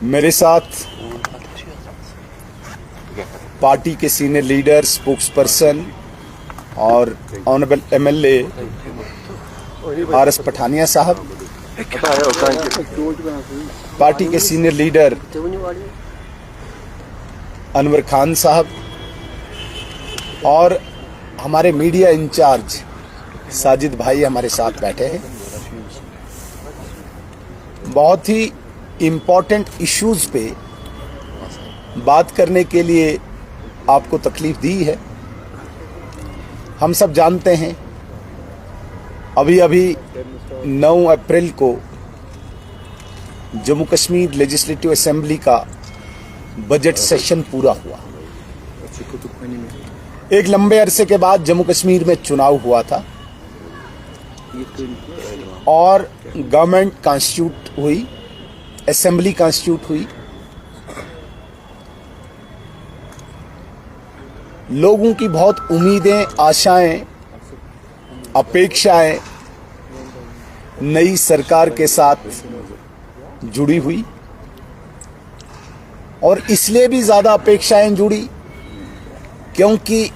मेरे साथ पार्टी के सीनियर लीडर, स्पोक्स पर्सन और ऑनरेबल एमएलए आरएस पठानिया साहब, पार्टी के सीनियर लीडर अनवर खान साहब और हमारे मीडिया इंचार्ज साजिद भाई हमारे साथ बैठे हैं। बहुत ही इम्पोर्टेंट इश्यूज पे बात करने के लिए आपको तकलीफ दी है। हम सब जानते हैं अभी 9 अप्रैल को जम्मू कश्मीर लेजिस्लेटिव असेंबली का बजट सेशन पूरा हुआ। एक लंबे अरसे के बाद जम्मू कश्मीर में चुनाव हुआ था और गवर्नमेंट कॉन्स्टिट्यूट हुई, असेंबली कॉन्स्टिट्यूट हुई। लोगों की बहुत उम्मीदें, आशाएं, अपेक्षाएं नई सरकार के साथ जुड़ी हुई और इसलिए भी ज्यादा अपेक्षाएं जुड़ी क्योंकि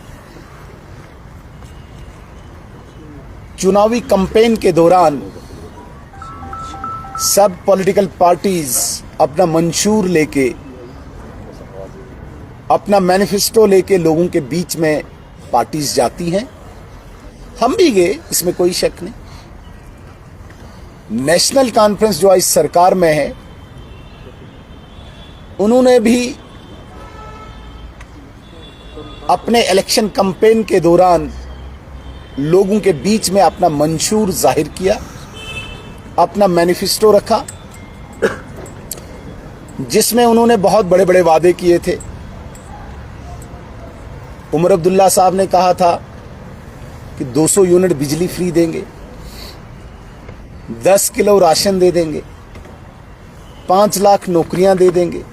चुनावी कैंपेन के दौरान सब पॉलिटिकल पार्टीज अपना मंशूर लेके, अपना मैनिफेस्टो लेके लोगों के बीच में पार्टीज जाती हैं। हम भी गए, इसमें कोई शक नहीं। नेशनल कॉन्फ्रेंस जो आज सरकार में है, उन्होंने भी अपने इलेक्शन कैंपेन के दौरान लोगों के बीच में अपना मंशूर जाहिर किया, अपना मैनिफेस्टो रखा, जिसमें उन्होंने बहुत बड़े बड़े वादे किए थे। उमर अब्दुल्ला साहब ने कहा था कि 200 यूनिट बिजली फ्री देंगे, 10 किलो राशन दे देंगे, 5 लाख नौकरियां दे देंगे,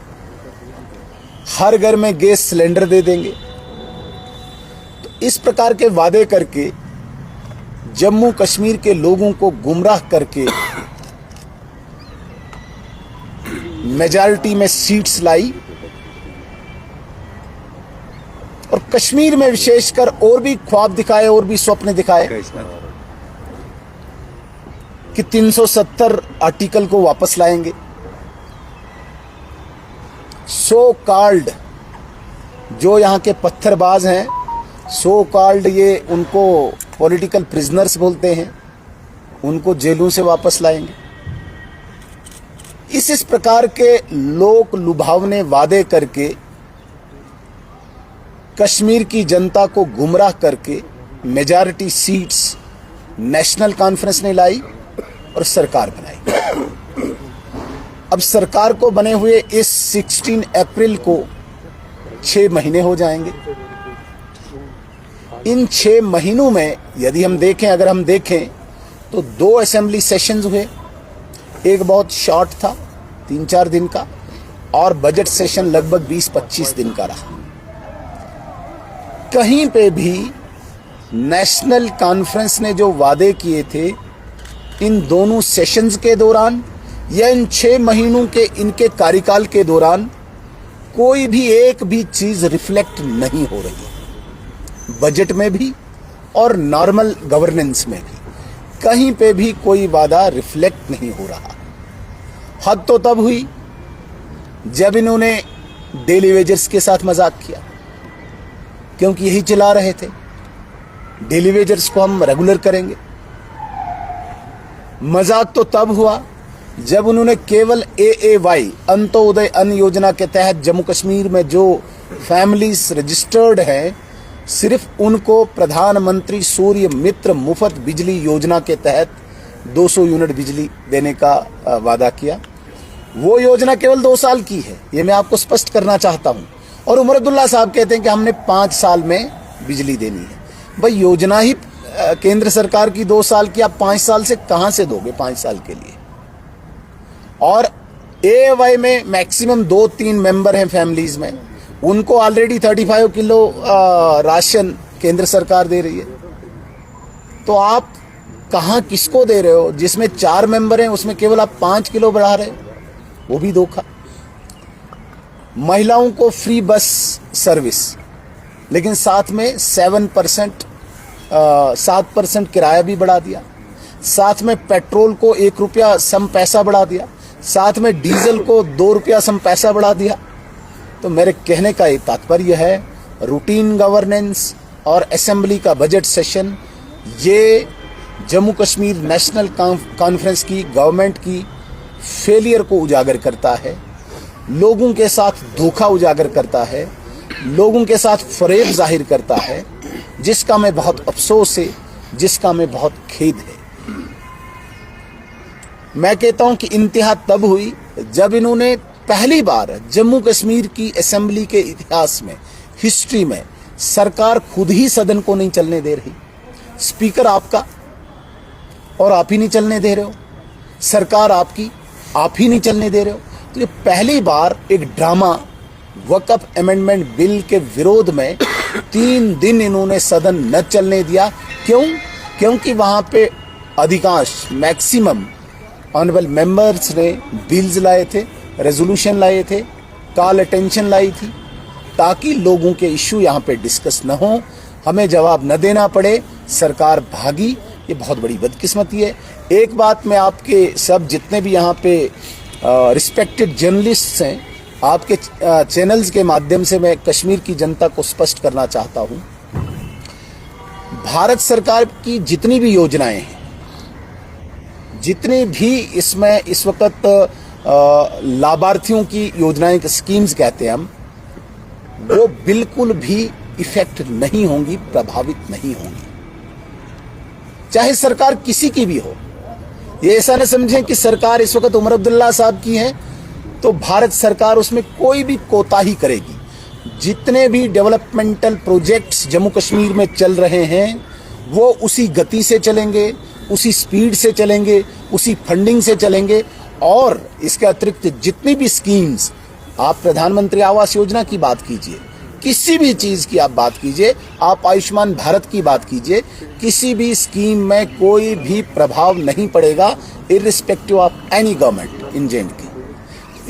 हर घर में गैस सिलेंडर दे देंगे। तो इस प्रकार के वादे करके जम्मू कश्मीर के लोगों को गुमराह करके मेजॉरिटी में सीट्स लाई और कश्मीर में विशेषकर और भी ख्वाब दिखाए और भी स्वप्न दिखाए कि 370 आर्टिकल को वापस लाएंगे। सो कॉल्ड जो यहाँ के पत्थरबाज हैं, सो कॉल्ड ये उनको पॉलिटिकल प्रिजनर्स बोलते हैं, उनको जेलों से वापस लाएंगे। इस प्रकार के लोक लुभावने वादे करके कश्मीर की जनता को गुमराह करके मेजॉरिटी सीट्स नेशनल कॉन्फ्रेंस ने लाई और सरकार बनाई। अब सरकार को बने हुए इस 16 अप्रैल को 6 महीने हो जाएंगे। इन 6 महीनों में यदि हम देखें, अगर हम देखें तो 2 असेंबली सेशंस हुए। एक बहुत शॉर्ट था, 3-4 दिन का, और बजट सेशन लगभग 20-25 दिन का रहा। कहीं पे भी नेशनल कॉन्फ्रेंस ने जो वादे किए थे इन दोनों सेशंस के दौरान या इन 6 महीनों के इनके कार्यकाल के दौरान कोई भी एक भी चीज रिफ्लेक्ट नहीं हो रही। बजट में भी और नॉर्मल गवर्नेंस में भी कहीं पे भी कोई वादा रिफ्लेक्ट नहीं हो रहा। हद तो तब हुई जब इन्होंने डेली वेजर्स के साथ मजाक किया, क्योंकि यही चला रहे थे, डेली वेजर्स को हम रेगुलर करेंगे। मजाक तो तब हुआ जब उन्होंने केवल AAY अंत्योदय अन्न योजना के तहत जम्मू कश्मीर में जो फैमिलीज रजिस्टर्ड हैं, सिर्फ उनको प्रधानमंत्री सूर्य मित्र मुफ्त बिजली योजना के तहत 200 यूनिट बिजली देने का वादा किया। वो योजना केवल 2 साल की है, ये मैं आपको स्पष्ट करना चाहता हूं। और उमर अब्दुल्ला साहब कहते हैं कि हमने 5 साल में बिजली देनी है। भाई योजना ही केंद्र सरकार की 2 साल की, आप 5 साल से कहां से दोगे 5 साल के लिए? और AAY में मैक्सिमम 2-3 मेंबर हैं फैमिलीज में, उनको ऑलरेडी 35 किलो राशन केंद्र सरकार दे रही है। तो आप कहां किसको दे रहे हो? जिसमें 4 मेंबर हैं उसमें केवल आप 5 किलो बढ़ा रहे हो, वो भी धोखा। महिलाओं को फ्री बस सर्विस, लेकिन साथ में 7% किराया भी बढ़ा दिया, साथ में पेट्रोल को 1 रुपया सम पैसा बढ़ा दिया, साथ में डीजल को 2 रुपया सम पैसा बढ़ा दिया। तो मेरे कहने का ये तात्पर्य है, रूटीन गवर्नेंस और असेंबली का बजट सेशन ये जम्मू कश्मीर नेशनल कॉन्फ्रेंस की गवर्नमेंट की फेलियर को उजागर करता है, लोगों के साथ धोखा उजागर करता है, लोगों के साथ फरेब जाहिर करता है, जिसका मैं बहुत अफसोस है, जिसका मैं बहुत खेद है। मैं कहता हूं कि इंतहा तब हुई जब इन्होंने पहली बार जम्मू कश्मीर की असेंबली के इतिहास में, हिस्ट्री में, सरकार खुद ही सदन को नहीं चलने दे रही। स्पीकर आपका और आप ही नहीं चलने दे रहे हो, सरकार आपकी, आप ही नहीं चलने दे रहे हो। तो ये पहली बार एक ड्रामा वक़्फ़ अमेंडमेंट बिल के विरोध में 3 दिन इन्होंने सदन न चलने दिया। क्यों? क्योंकि वहां पे अधिकांश मैक्सिमम ऑनरेबल मेंबर्स ने बिल्स लाए थे, रेजोल्यूशन लाए थे, कॉल अटेंशन लाई थी, ताकि लोगों के इश्यू यहाँ पे डिस्कस न हो, हमें जवाब न देना पड़े, सरकार भागी। ये बहुत बड़ी बदकिस्मती है। एक बात मैं आपके सब जितने भी यहाँ पे रिस्पेक्टेड जर्नलिस्ट्स हैं, आपके चैनल्स के माध्यम से मैं कश्मीर की जनता को स्पष्ट करना चाहता हूँ, भारत सरकार की जितनी भी योजनाएं हैं, जितनी भी इसमें इस वक्त लाभार्थियों की योजनाएं, स्कीम्स कहते हैं हम, वो बिल्कुल भी इफेक्ट नहीं होंगी, प्रभावित नहीं होंगी, चाहे सरकार किसी की भी हो। ये ऐसा न समझें कि सरकार इस वक्त उमर अब्दुल्ला साहब की है तो भारत सरकार उसमें कोई भी कोताही करेगी। जितने भी डेवलपमेंटल प्रोजेक्ट्स जम्मू कश्मीर में चल रहे हैं वो उसी गति से चलेंगे, उसी स्पीड से चलेंगे, उसी फंडिंग से चलेंगे। और इसके अतिरिक्त जितनी भी स्कीम्स, आप प्रधानमंत्री आवास योजना की बात कीजिए, किसी भी चीज की आप बात कीजिए, आप आयुष्मान भारत की बात कीजिए, किसी भी स्कीम में कोई भी प्रभाव नहीं पड़ेगा irrespective of any government in J&K।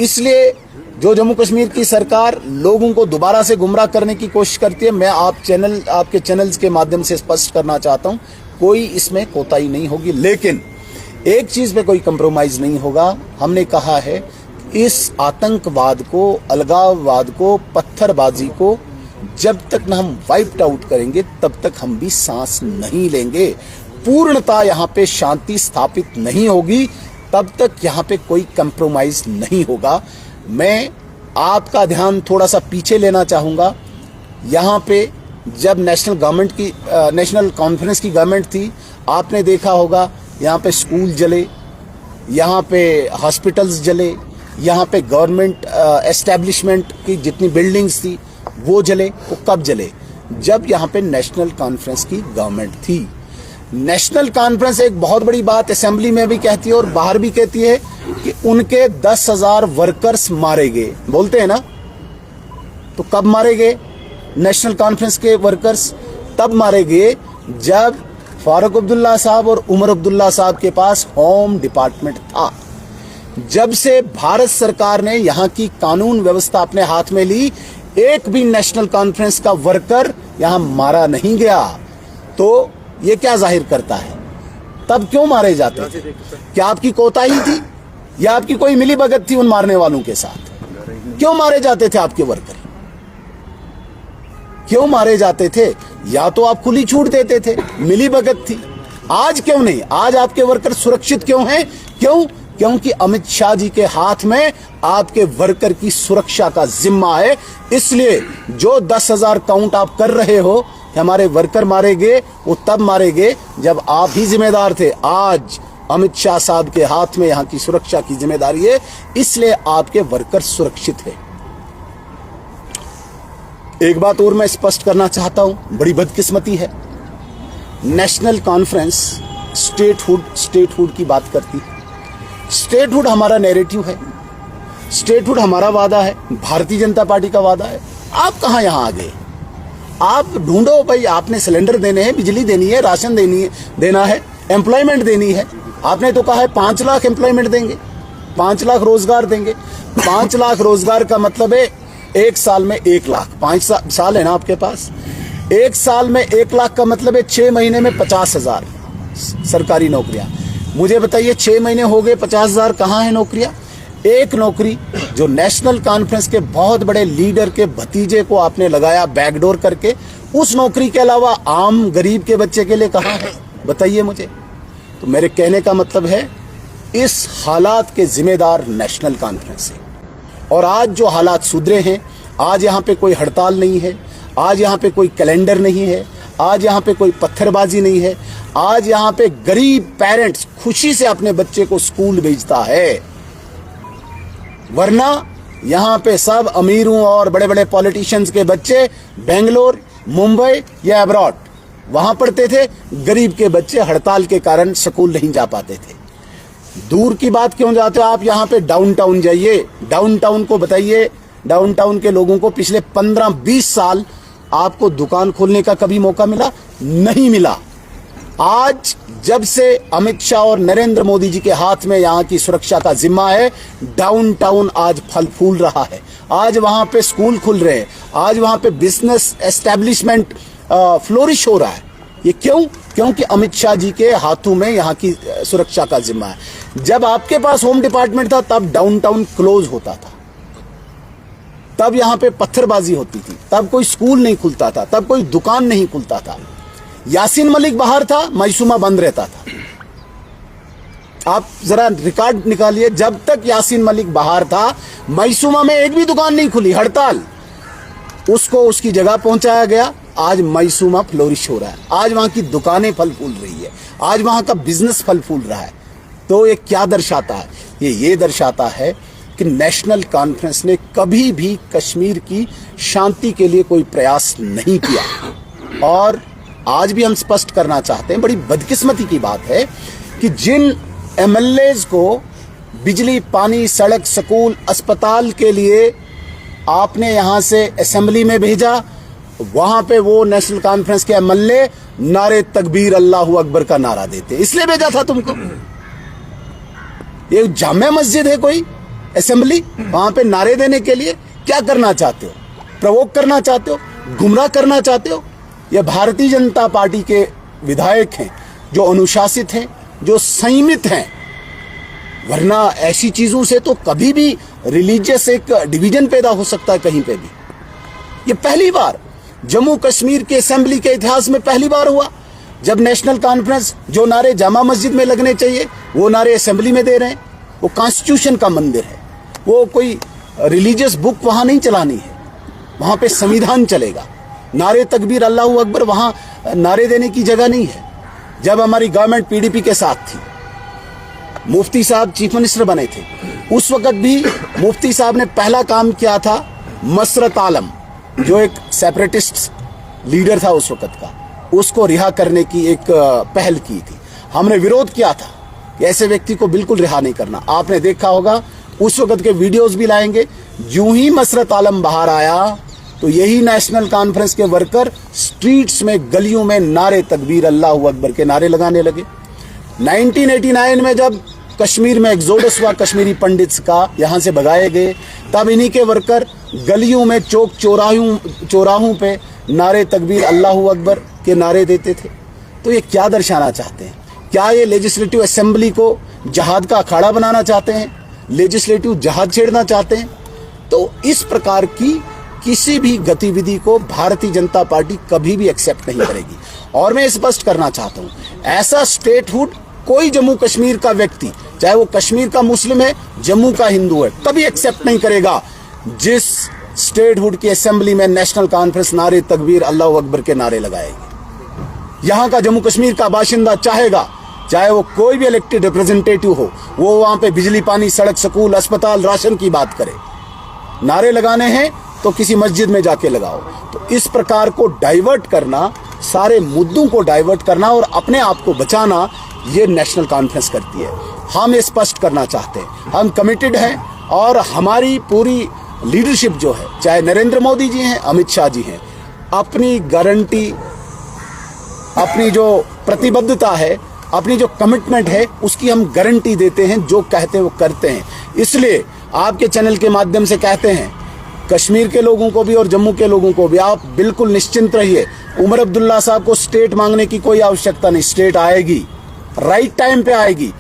इसलिए जो जम्मू कश्मीर की सरकार लोगों को दोबारा से गुमराह करने की कोशिश करती है, मैं आपके चैनल्स के माध्यम से स्पष्ट करना चाहता हूं, कोई इसमें कोताही नहीं होगी। लेकिन एक चीज पे कोई कंप्रोमाइज नहीं होगा। हमने कहा है इस आतंकवाद को, अलगाववाद को, पत्थरबाजी को जब तक न हम वाइप्ड आउट करेंगे तब तक हम भी सांस नहीं लेंगे। पूर्णता यहाँ पे शांति स्थापित नहीं होगी तब तक यहाँ पे कोई कंप्रोमाइज नहीं होगा। मैं आपका ध्यान थोड़ा सा पीछे लेना चाहूँगा। यहाँ पे जब नेशनल कॉन्फ्रेंस की गवर्नमेंट थी, आपने देखा होगा यहाँ पे स्कूल जले, यहाँ पे हॉस्पिटल्स जले, यहाँ पे गवर्नमेंट एस्टेब्लिशमेंट की जितनी बिल्डिंग्स थी वो जले। वो कब जले? जब यहाँ पे नेशनल कॉन्फ्रेंस की गवर्नमेंट थी। नेशनल कॉन्फ्रेंस एक बहुत बड़ी बात असेंबली में भी कहती है और बाहर भी कहती है कि उनके 10,000 वर्कर्स मारे गए, बोलते हैं ना। तो कब मारे गए नेशनल कॉन्फ्रेंस के वर्कर्स? तब मारे गए जब फारूक अब्दुल्ला साहब और उमर अब्दुल्ला साहब के पास होम डिपार्टमेंट था। जब से भारत सरकार ने यहाँ की कानून व्यवस्था अपने हाथ में ली, एक भी नेशनल कॉन्फ्रेंस का वर्कर यहाँ मारा नहीं गया। तो ये क्या जाहिर करता है? तब क्यों मारे जाते थे? क्या आपकी कोताही थी या आपकी कोई मिली भगत थी उन मारने वालों के साथ? क्यों मारे जाते थे आपके वर्कर? क्यों मारे जाते थे? या तो आप खुली छूट देते थे, मिली भगत थी। आज क्यों नहीं? आज आपके वर्कर सुरक्षित क्यों हैं? क्यों? क्योंकि अमित शाह जी के हाथ में आपके वर्कर की सुरक्षा का जिम्मा है। इसलिए जो 10,000 काउंट आप कर रहे हो कि हमारे वर्कर मारे गए, वो तब मारे गए जब आप ही जिम्मेदार थे। आज अमित शाह साहब के हाथ में यहाँ की सुरक्षा की जिम्मेदारी है, इसलिए आपके वर्कर सुरक्षित है। एक बात और मैं स्पष्ट करना चाहता हूं, बड़ी बदकिस्मती है, नेशनल कॉन्फ्रेंस स्टेटहुड की बात करती है। स्टेटहुड हमारा नैरेटिव है, स्टेटहुड हमारा वादा है, भारतीय जनता पार्टी का वादा है। आप कहां यहां आ गए? आप ढूंढो भाई, आपने सिलेंडर देने हैं, बिजली देनी है, राशन देना है, एम्प्लॉयमेंट देनी है। आपने तो कहा है 5 लाख एम्प्लॉयमेंट देंगे, 5 लाख रोजगार देंगे। 5 लाख रोजगार का मतलब है एक साल में 1 लाख, 5 साल है ना आपके पास, एक साल में 1 लाख का मतलब है 6 महीने में 50,000 सरकारी नौकरियां। मुझे बताइए 6 महीने हो गए, 50,000 कहाँ है नौकरियां? एक नौकरी जो नेशनल कॉन्फ्रेंस के बहुत बड़े लीडर के भतीजे को आपने लगाया बैकडोर करके, उस नौकरी के अलावा आम गरीब के बच्चे के लिए कहाँ है? बताइए मुझे। तो मेरे कहने का मतलब है इस हालात के जिम्मेदार नेशनल कॉन्फ्रेंस है। और आज जो हालात सुधरे हैं, आज यहाँ पे कोई हड़ताल नहीं है, आज यहाँ पे कोई कैलेंडर नहीं है, आज यहाँ पे कोई पत्थरबाजी नहीं है, आज यहाँ पे गरीब पेरेंट्स खुशी से अपने बच्चे को स्कूल भेजता है। वरना यहाँ पे सब अमीरों और बड़े बड़े पॉलिटिशियंस के बच्चे बेंगलोर, मुंबई या अब्रॉड वहां पढ़ते थे, गरीब के बच्चे हड़ताल के कारण स्कूल नहीं जा पाते थे। दूर की बात क्यों जाते हो आप? यहाँ पे डाउनटाउन जाइए, डाउनटाउन को बताइए, डाउनटाउन के लोगों को पिछले 15-20 साल आपको दुकान खोलने का कभी मौका मिला? नहीं मिला। आज जब से अमित शाह और नरेंद्र मोदी जी के हाथ में यहाँ की सुरक्षा का जिम्मा है, डाउनटाउन आज फल फूल रहा है। आज वहां पे स्कूल खुल रहे हैं, आज वहां पे बिजनेस एस्टेब्लिशमेंट फ्लोरिश हो रहा है। ये क्यों? क्योंकि अमित शाह जी के हाथों में यहाँ की सुरक्षा का जिम्मा है। जब आपके पास होम डिपार्टमेंट था तब डाउनटाउन क्लोज होता था, तब यहाँ पे पत्थरबाजी होती थी, तब कोई स्कूल नहीं खुलता था, तब कोई दुकान नहीं खुलता था। यासीन मलिक बाहर था, मैसूमा बंद रहता था। आप जरा रिकॉर्ड निकालिए, जब तक यासीन मलिक बाहर था मैसूमा में एक भी दुकान नहीं खुली, हड़ताल। उसको उसकी जगह पहुंचाया गया, आज मैसूमा फ्लोरिश हो रहा है, आज वहां की दुकानें फल फूल रही है, आज वहां का बिजनेस फल फूल रहा है। तो ये क्या दर्शाता है? ये दर्शाता है कि नेशनल कॉन्फ्रेंस ने कभी भी कश्मीर की शांति के लिए कोई प्रयास नहीं किया। और आज भी हम स्पष्ट करना चाहते हैं, बड़ी बदकिस्मती की बात है कि जिन एमएलएज को बिजली, पानी, सड़क, स्कूल, अस्पताल के लिए आपने यहां से असेंबली में भेजा, वहां पे वो नेशनल कॉन्फ्रेंस के एमएलए नारे तकबीर अल्लाहू अकबर का नारा देते। इसलिए भेजा था तुमको। ये जामे मस्जिद है कोई असेंबली? वहां पे नारे देने के लिए क्या करना चाहते हो? प्रवोक करना चाहते हो? गुमराह करना चाहते हो? ये भारतीय जनता पार्टी के विधायक हैं जो अनुशासित हैं, जो संयमित हैं। वरना ऐसी चीजों से तो कभी भी रिलीजियस एक डिवीजन पैदा हो सकता है कहीं पे भी। ये पहली बार जम्मू कश्मीर के असेंबली के इतिहास में पहली बार हुआ जब नेशनल कॉन्फ्रेंस जो नारे जामा मस्जिद में लगने चाहिए वो नारे असेंबली में दे रहे हैं। वो कॉन्स्टिट्यूशन का मंदिर है, वो कोई रिलीजियस बुक वहां नहीं चलानी है, वहां पे संविधान चलेगा। नारे तकबीर अल्लाहू अकबर वहां नारे देने की जगह नहीं है। जब हमारी गवर्नमेंट पीडीपी के साथ थी, मुफ्ती साहब चीफ मिनिस्टर बने थे, उस वक्त भी मुफ्ती साहब ने पहला काम किया था, मसरत आलम जो एक सेपरेटिस्ट लीडर था उस वक्त का, उसको रिहा करने की एक पहल की थी। हमने विरोध किया था कि ऐसे व्यक्ति को बिल्कुल रिहा नहीं करना। आपने देखा होगा, उस वक्त के वीडियोस भी लाएंगे। यूं ही मसरत आलम बाहर आया तो यही नेशनल कॉन्फ्रेंस के वर्कर स्ट्रीट्स में, गलियों में नारे तकबीर अल्लाहू अकबर के नारे लगाने लगे। 1989 में जब कश्मीर में एक्सोडस हुआ कश्मीरी पंडित्स का, यहां से भगाए गए, तब इन्हीं के वर्कर गलियों में, चौक चौराहों पे नारे तकबीर अल्लाहू अकबर के नारे देते थे। तो ये क्या दर्शाना चाहते हैं? क्या ये लेजिस्लेटिव असेंबली को जहाद का अखाड़ा बनाना चाहते हैं? लेजिस्लेटिव जहाद छेड़ना चाहते हैं? तो इस प्रकार की किसी भी गतिविधि को भारतीय जनता पार्टी कभी भी एक्सेप्ट नहीं करेगी। और मैं स्पष्ट करना चाहता हूं, ऐसा स्टेटहुड कोई जम्मू कश्मीर का व्यक्ति, चाहे वो कश्मीर का मुस्लिम है, जम्मू का हिंदू है, कभी एक्सेप्ट नहीं करेगा जिस स्टेटहुड की असेंबली में नेशनल कॉन्फ्रेंस नारे तकबीर अल्लाहू अकबर के नारे लगाएगी। यहां का जम्मू कश्मीर का बाशिंदा चाहेगा, चाहे वो कोई भी इलेक्टेड रिप्रेजेंटेटिव हो, वो वहां पे बिजली, पानी, सड़क, स्कूल, अस्पताल, राशन की बात करे। नारे लगाने हैं तो किसी मस्जिद में जाके लगाओ। तो इस प्रकार को डाइवर्ट करना, सारे मुद्दों को डाइवर्ट करना और अपने आप को बचाना, ये नेशनल कॉन्फ्रेंस करती है। हम ये स्पष्ट करना चाहते हैं, हम कमिटेड हैं और हमारी पूरी लीडरशिप जो है, चाहे नरेंद्र मोदी जी हैं, अमित शाह जी हैं, अपनी गारंटी, अपनी जो प्रतिबद्धता है, अपनी जो कमिटमेंट है, उसकी हम गारंटी देते हैं। जो कहते हैं वो करते हैं। इसलिए आपके चैनल के माध्यम से कहते हैं कश्मीर के लोगों को भी और जम्मू के लोगों को भी आप बिल्कुल निश्चिंत रहिए। उमर अब्दुल्ला साहब को स्टेट मांगने की कोई आवश्यकता नहीं। स्टेट आएगी, राइट टाइम पे आएगी,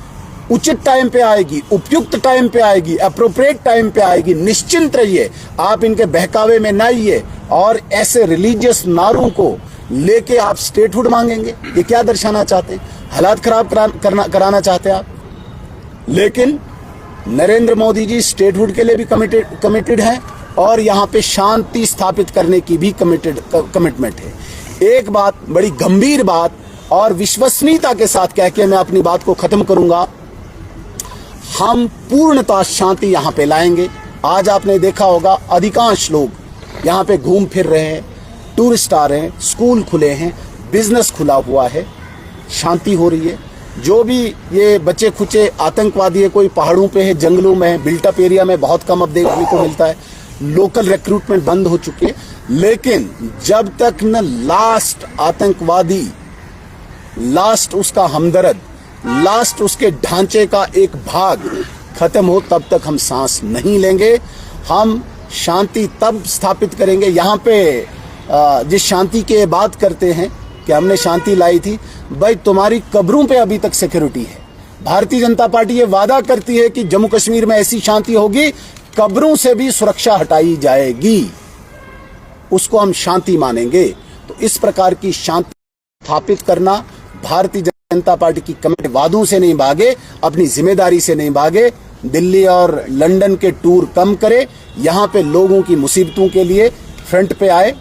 उचित टाइम पे आएगी, उपयुक्त टाइम पे आएगी, अप्रोप्रिएट टाइम पे आएगी। निश्चिंत रहिए, आप इनके बहकावे में ना आइए और ऐसे रिलीजियस नारों को लेके आप स्टेटहुड मांगेंगे। ये क्या दर्शाना चाहते हैं? हालात खराब कराना चाहते हैं आप। लेकिन नरेंद्र मोदी जी स्टेटहुड के लिए भी कमिटेड हैं और यहां पे शांति स्थापित करने की भी कमिटमेंट है। एक बात, बड़ी गंभीर बात और विश्वसनीयता के साथ कह के मैं अपनी बात को खत्म करूंगा, हम पूर्णतः शांति यहां पे लाएंगे। आज आपने देखा होगा अधिकांश लोग यहां पे घूम फिर रहे हैं, टूरिस्ट आ रहे हैं, स्कूल खुले हैं, बिजनेस खुला हुआ है, शांति हो रही है। जो भी ये बचे खुचे आतंकवादी है, कोई पहाड़ों पे है, जंगलों में है, बिल्टअप एरिया में बहुत कम अब देखने को मिलता है। लोकल रिक्रूटमेंट बंद हो चुकी है। लेकिन जब तक न लास्ट आतंकवादी, लास्ट उसका हमदर्द, लास्ट उसके ढांचे का एक भाग खत्म हो, तब तक हम सांस नहीं लेंगे। हम शांति तब स्थापित करेंगे। यहाँ पे जिस शांति की बात करते हैं कि हमने शांति लाई थी, भाई तुम्हारी कब्रों पे अभी तक सिक्योरिटी है। भारतीय जनता पार्टी ये वादा करती है कि जम्मू कश्मीर में ऐसी शांति होगी, कब्रों से भी सुरक्षा हटाई जाएगी। उसको हम शांति मानेंगे। तो इस प्रकार की शांति स्थापित करना, भारतीय जनता पार्टी की कमिटी वादों से नहीं भागे, अपनी जिम्मेदारी से नहीं भागे, दिल्ली और लंदन के टूर कम करे, यहां पे लोगों की मुसीबतों के लिए फ्रंट पे आए।